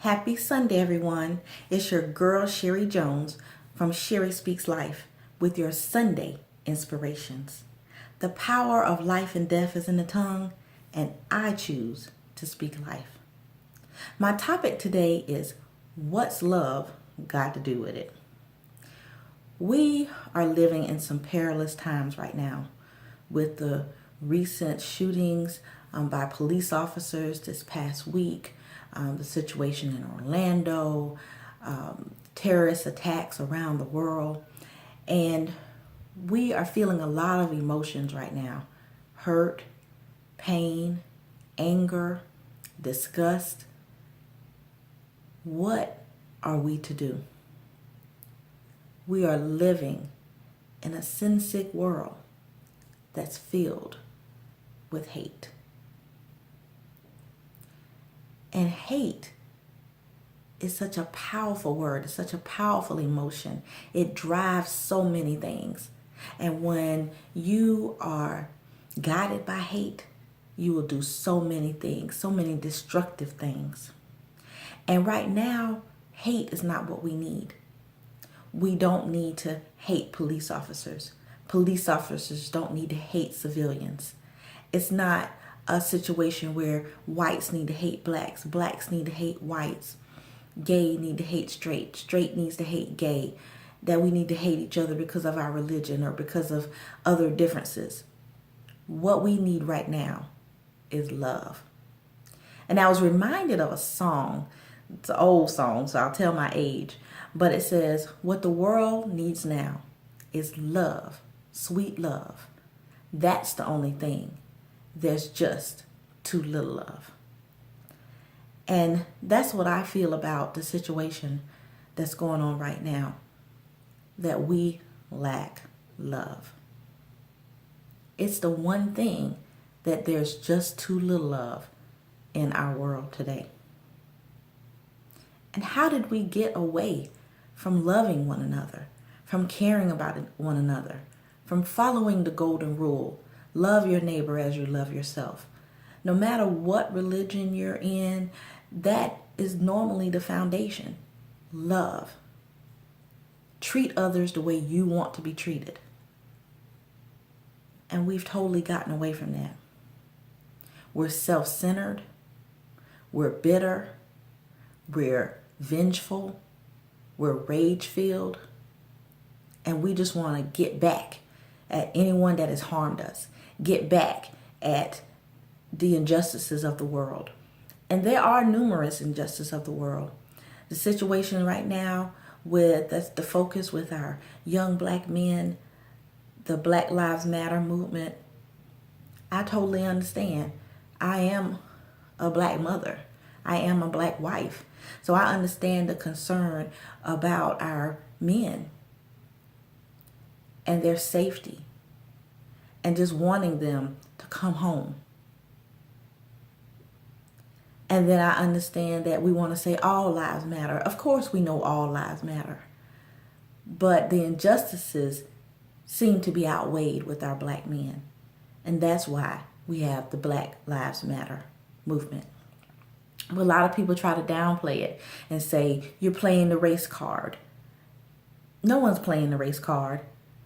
Happy Sunday, everyone. It's your girl, Sherry Jones from Sherry Speaks Life with your Sunday inspirations. The power of life and death is in the tongue, and I choose to speak life. My topic today is what's love got to do with it? We are living in some perilous times right now with the recent shootings by police officers this past week, the situation in Orlando, terrorist attacks around the world. And we are feeling a lot of emotions right now: hurt, pain, anger, disgust. What are we to do? We are living in a sin-sick world that's filled with hate. And hate is such a powerful word. It's such a powerful emotion. It drives so many things. And when you are guided by hate, you will do so many things, so many destructive things. And right now, hate is not what we need. We don't need to hate police officers. Police officers don't need to hate civilians. It's not a situation where whites need to hate blacks, blacks need to hate whites, gay need to hate straight, straight needs to hate gay, that we need to hate each other because of our religion or because of other differences. What we need right now is love. And I was reminded of a song. It's an old song, so I'll tell my age. But it says, what the world needs now is love, sweet love. That's the only thing. There's just too little love. And that's what I feel about the situation that's going on right now, that we lack love. It's the one thing that there's just too little of in our world today. And how did we get away from loving one another, from caring about one another, from following the golden rule? Love your neighbor as you love yourself. No matter what religion you're in, that is normally the foundation. Love. Treat others the way you want to be treated. And we've totally gotten away from that. We're self-centered. We're bitter. We're vengeful. We're rage-filled. And we just want to get back at anyone that has harmed us. Get back at the injustices of the world. And there are numerous injustices of the world. The situation right now that's the focus with our young black men, the Black Lives Matter movement. I totally understand. I am a black mother. I am a black wife. So I understand the concern about our men and their safety and just wanting them to come home. And then I understand that we want to say all lives matter. Of course we know all lives matter. But the injustices seem to be outweighed with our black men. And that's why we have the Black Lives Matter movement. But a lot of people try to downplay it and say, you're playing the race card. No one's playing the race card.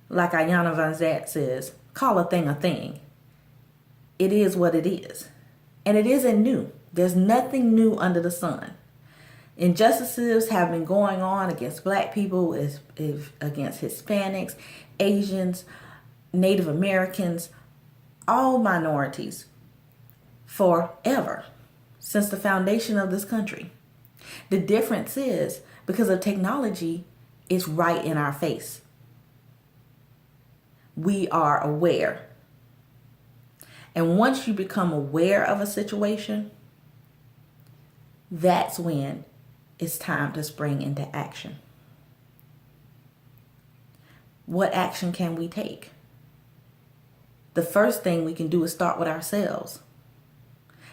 Like Iyanla Vanzant says, call a thing a thing. It is what it is. And it isn't new. There's nothing new under the sun. Injustices have been going on against black people, against Hispanics, Asians, Native Americans, all minorities forever, since the foundation of this country. The difference is, because of technology, it's right in our face. We are aware. And once you become aware of a situation, that's when it's time to spring into action. What action can we take? The first thing we can do is start with ourselves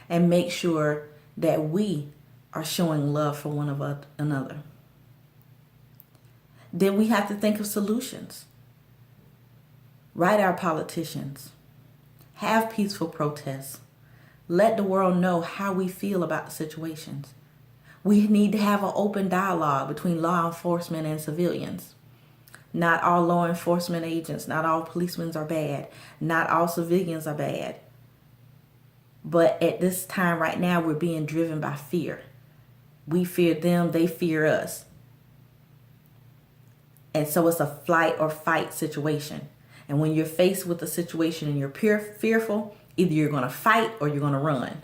and make sure that we are showing love for one another. Then we have to think of solutions. Write our politicians. Have peaceful protests. Let the world know how we feel about the situations. We need to have an open dialogue between law enforcement and civilians. Not all law enforcement agents, not all policemen are bad. Not all civilians are bad. But at this time right now, we're being driven by fear. We fear them, they fear us. And so it's a flight or fight situation. And when you're faced with a situation and you're fearful, either you're going to fight or you're going to run.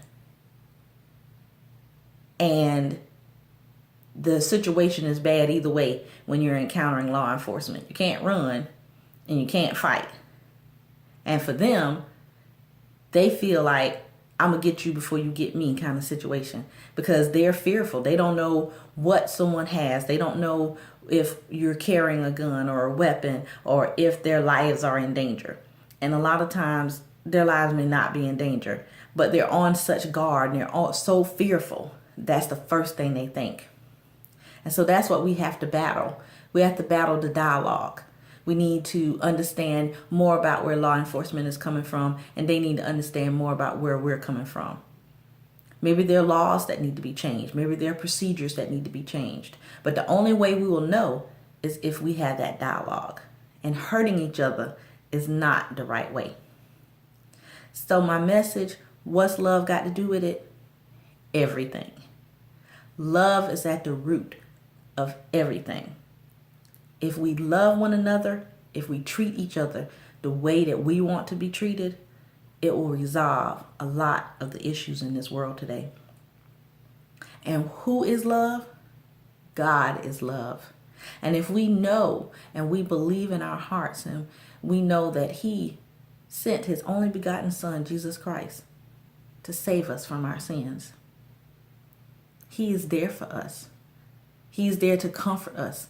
And the situation is bad either way when you're encountering law enforcement. You can't run and you can't fight. And for them, they feel like, I'm going to get you before you get me kind of situation, because they're fearful. They don't know what someone has. They don't know if you're carrying a gun or a weapon or if their lives are in danger. And a lot of times their lives may not be in danger, but they're on such guard and they're all so fearful. That's the first thing they think. And so that's what we have to battle. We have to battle the dialogue. We need to understand more about where law enforcement is coming from, and they need to understand more about where we're coming from. Maybe there are laws that need to be changed. Maybe there are procedures that need to be changed. But the only way we will know is if we have that dialogue. And hurting each other is not the right way. So my message, what's love got to do with it? Everything. Love is at the root of everything. If we love one another, if we treat each other the way that we want to be treated, it will resolve a lot of the issues in this world today. And who is love? God is love. And if we know and we believe in our hearts and we know that He sent His only begotten Son, Jesus Christ, to save us from our sins, He is there for us. He is there to comfort us,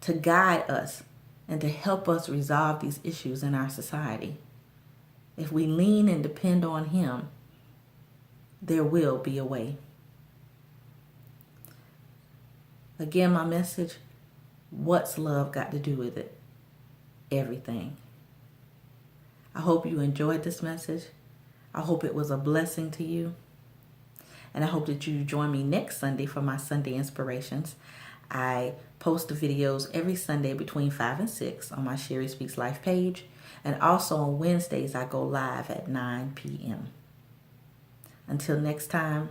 to guide us, and to help us resolve these issues in our society. If we lean and depend on Him, there will be a way. Again, my message, what's love got to do with it? Everything. I hope you enjoyed this message. I hope it was a blessing to you. And I hope that you join me next Sunday for my Sunday Inspirations. I post the videos every Sunday between 5 and 6 on my Sherry Speaks Life page. And also on Wednesdays, I go live at 9 p.m. Until next time,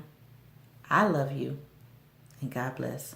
I love you and God bless.